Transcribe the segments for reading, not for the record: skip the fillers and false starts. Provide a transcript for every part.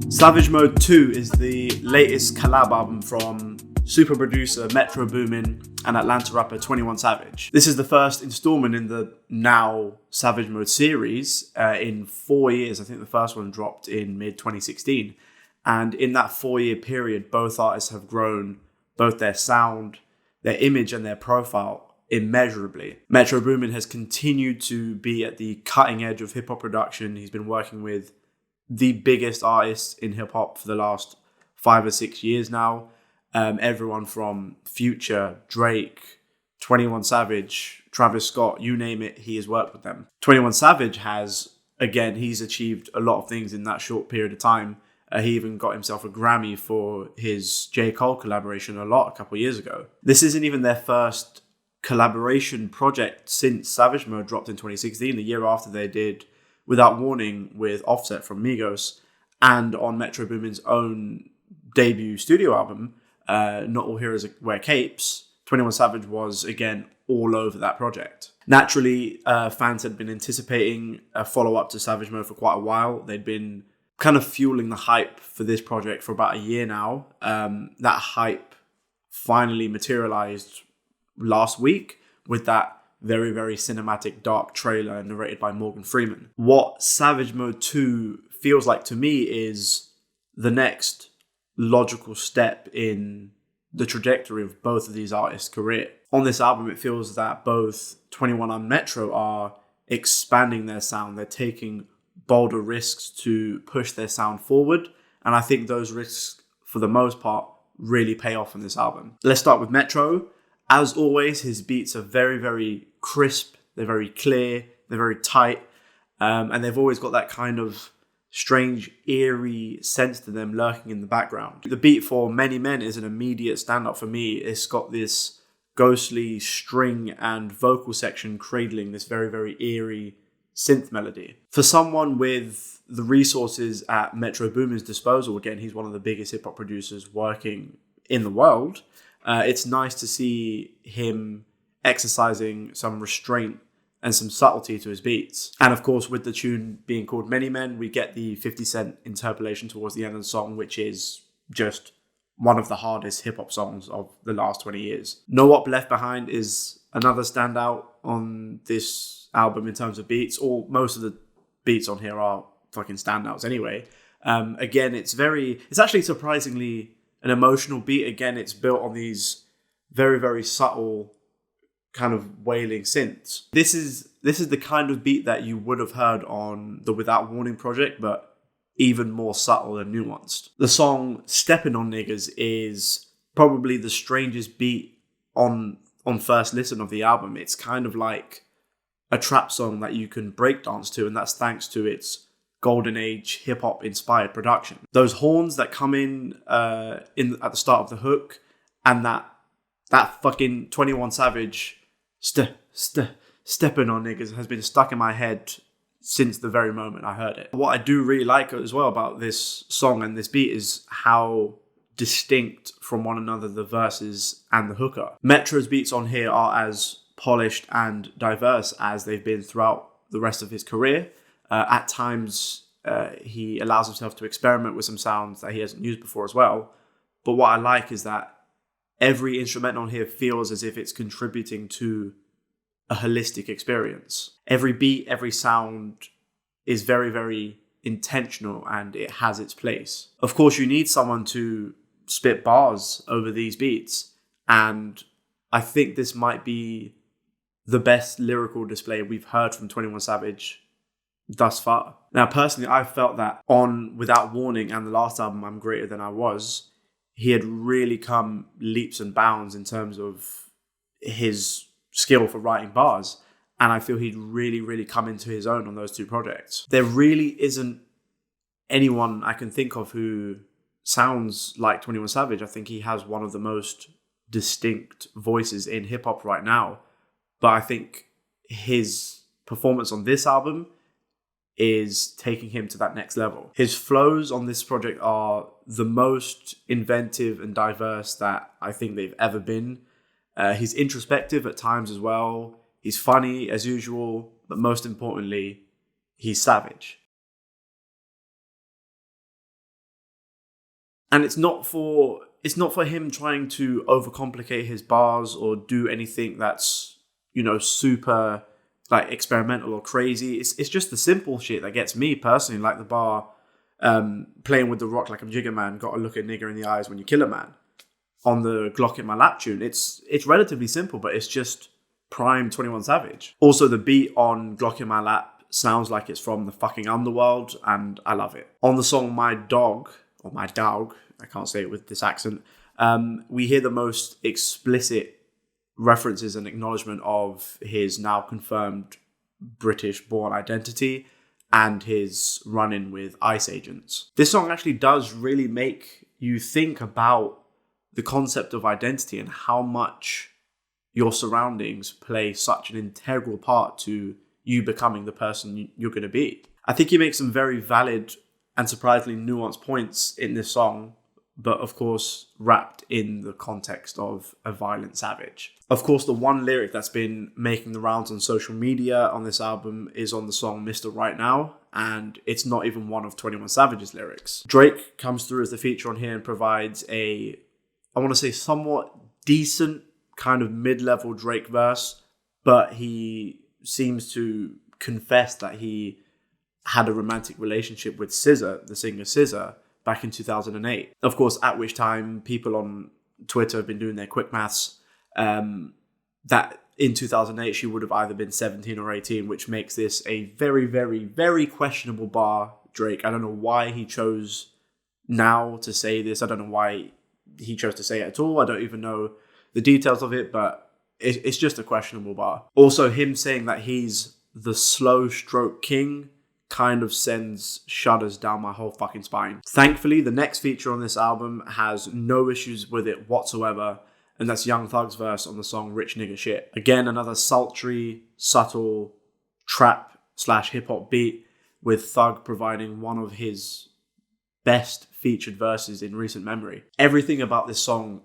Savage Mode 2 is the latest collab album from super producer Metro Boomin and Atlanta rapper 21 Savage. This is the first installment in the now Savage Mode series in 4 years. I think the first one dropped in mid-2016. And in that 4-year period, both artists have grown both their sound, their image and their profile immeasurably. Metro Boomin has continued to be at the cutting edge of hip-hop production. He's been working with the biggest artists in hip-hop for the last 5 or 6 years now. Everyone from Future, Drake, 21 Savage, Travis Scott, you name it, he has worked with them. 21 Savage he's achieved a lot of things in that short period of time. He even got himself a Grammy for his J. Cole collaboration a couple of years ago. This isn't even their first collaboration project since Savage Mode dropped in 2016, the year after they did Without Warning with Offset from Migos, and on Metro Boomin's own debut studio album, Not All Heroes Wear Capes, 21 Savage was, again, all over that project. Naturally, fans had been anticipating a follow-up to Savage Mode for quite a while. They'd been kind of fueling the hype for this project for about a year now. That hype finally materialized last week with that very, very cinematic dark trailer narrated by Morgan Freeman. What Savage Mode 2 feels like to me is the next logical step in the trajectory of both of these artists' career. On this album, it feels that both 21 and Metro are expanding their sound. They're taking bolder risks to push their sound forward. And I think those risks, for the most part, really pay off in this album. Let's start with Metro. As always, his beats are very, very crisp. They're very clear. They're very tight. And they've always got that kind of strange, eerie sense to them lurking in the background. The beat for Many Men is an immediate standout for me. It's got this ghostly string and vocal section cradling this very, very eerie synth melody. For someone with the resources at Metro Boomin's disposal, again, he's one of the biggest hip-hop producers working in the world, it's nice to see him exercising some restraint and some subtlety to his beats. And of course, with the tune being called Many Men, we get the 50 Cent interpolation towards the end of the song, which is just one of the hardest hip-hop songs of the last 20 years. No Wop Left Behind is another standout on this album in terms of beats. Most of the beats on here are fucking standouts anyway. Again, it's actually surprisingly an emotional beat. Again, it's built on these very, very subtle kind of wailing synths. This is the kind of beat that you would have heard on the Without Warning project, but even more subtle and nuanced. The song Steppin' on Niggas is probably the strangest beat on first listen of the album. It's kind of like a trap song that you can breakdance to, and that's thanks to its golden age hip-hop inspired production. Those horns that come in at the start of the hook, and that fucking 21 Savage stepping on niggas has been stuck in my head since the very moment I heard it. What I do really like as well about this song and this beat is how distinct from one another the verses and the hook are. Metro's beats on here are as polished and diverse as they've been throughout the rest of his career. At times, he allows himself to experiment with some sounds that he hasn't used before as well. But what I like is that every instrumental on here feels as if it's contributing to a holistic experience. Every beat, every sound is very, very intentional, and it has its place. Of course, you need someone to spit bars over these beats, and I think this might be the best lyrical display we've heard from 21 Savage thus far. Now, personally, I felt that on Without Warning and the last album, I'm Greater Than I Was, he had really come leaps and bounds in terms of his skill for writing bars. And I feel he'd really, really come into his own on those two projects. There really isn't anyone I can think of who sounds like 21 Savage. I think he has one of the most distinct voices in hip hop right now. But I think his performance on this album is taking him to that next level. His flows on this project are the most inventive and diverse that I think they've ever been. He's introspective at times as well. He's funny as usual, but most importantly, he's savage. And it's not for him trying to overcomplicate his bars or do anything that's, super like experimental or crazy. It's just the simple shit that gets me personally, like the bar, playing with the rock like I'm Jigger Man, gotta look a nigger in the eyes when you kill a man. On the Glock in my lap tune, it's relatively simple, but it's just prime 21 Savage. Also, the beat on Glock in my lap sounds like it's from the fucking underworld, and I love it. On the song My Dog, I can't say it with this accent, we hear the most explicit references and acknowledgement of his now confirmed British-born identity and his run-in with ICE agents. This song actually does really make you think about the concept of identity and how much your surroundings play such an integral part to you becoming the person you're going to be. I think he makes some very valid and surprisingly nuanced points in this song, but of course wrapped in the context of a violent savage. Of course, the one lyric that's been making the rounds on social media on this album is on the song Mr. Right Now, and it's not even one of 21 Savage's lyrics. Drake comes through as the feature on here and provides somewhat decent kind of mid-level Drake verse, but he seems to confess that he had a romantic relationship with SZA, the singer SZA, back in 2008. Of course, at which time people on Twitter have been doing their quick maths, that in 2008 she would have either been 17 or 18, which makes this a very, very, very questionable bar, Drake. I don't know why he chose now to say this. I don't know why he chose to say it at all. I don't even know the details of it, but it's just a questionable bar. Also, him saying that he's the slow stroke king kind of sends shudders down my whole fucking spine. Thankfully, the next feature on this album has no issues with it whatsoever, and that's Young Thug's verse on the song Rich Nigga Shit. Again, another sultry, subtle trap/hip-hop beat, with Thug providing one of his best featured verses in recent memory. Everything about this song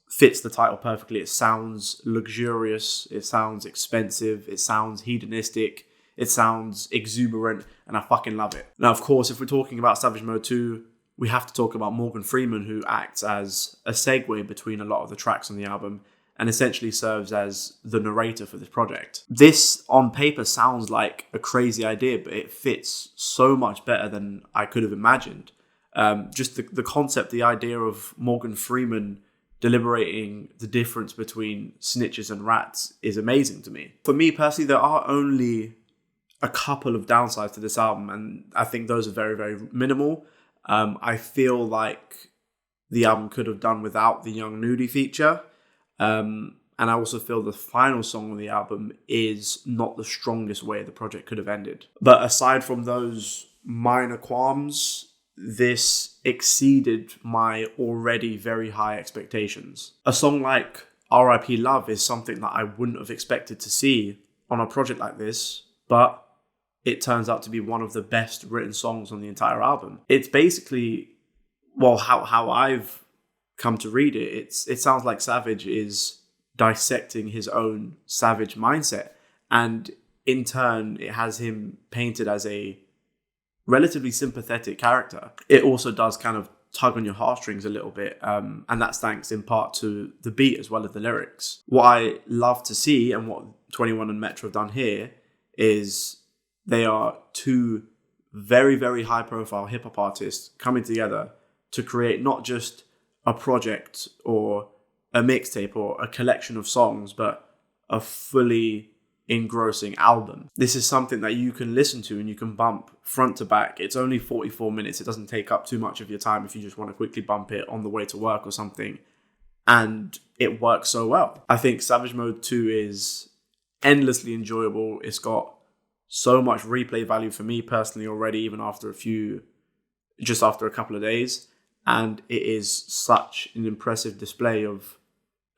fits the title perfectly. It sounds luxurious, it sounds expensive, it sounds hedonistic, it sounds exuberant, and I fucking love it. Now, of course, if we're talking about Savage Mode 2, we have to talk about Morgan Freeman, who acts as a segue between a lot of the tracks on the album and essentially serves as the narrator for this project. This, on paper, sounds like a crazy idea, but it fits so much better than I could have imagined. Just the concept, the idea of Morgan Freeman deliberating the difference between snitches and rats is amazing to me. For me personally, there are only a couple of downsides to this album, and I think those are very, very minimal. I feel like the album could have done without the Young Nudie feature. And I also feel the final song on the album is not the strongest way the project could have ended. But aside from those minor qualms, this exceeded my already very high expectations. A song like R.I.P. Love is something that I wouldn't have expected to see on a project like this, but it turns out to be one of the best written songs on the entire album. It's basically, well, how I've come to read it, it sounds like Savage is dissecting his own savage mindset, and in turn, it has him painted as a relatively sympathetic character. It also does kind of tug on your heartstrings a little bit, and that's thanks in part to the beat as well as the lyrics. What I love to see, and what 21 and Metro have done here, is they are two very, very high-profile hip-hop artists coming together to create not just a project or a mixtape or a collection of songs, but a fully engrossing album. This is something that you can listen to and you can bump front to back. It's only 44 minutes. It doesn't take up too much of your time if you just want to quickly bump it on the way to work or something. And it works so well. I think Savage Mode 2 is endlessly enjoyable. It's got so much replay value for me personally already, even after a couple of days. And it is such an impressive display of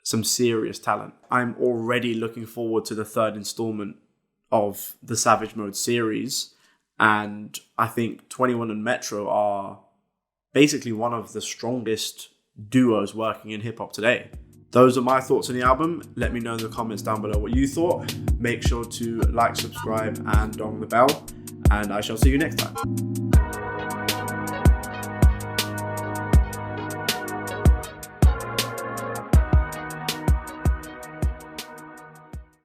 some serious talent. I'm already looking forward to the third installment of the Savage Mode series. And I think 21 and Metro are basically one of the strongest duos working in hip hop today. Those are my thoughts on the album. Let me know in the comments down below what you thought. Make sure to like, subscribe, and dong the bell. And I shall see you next time.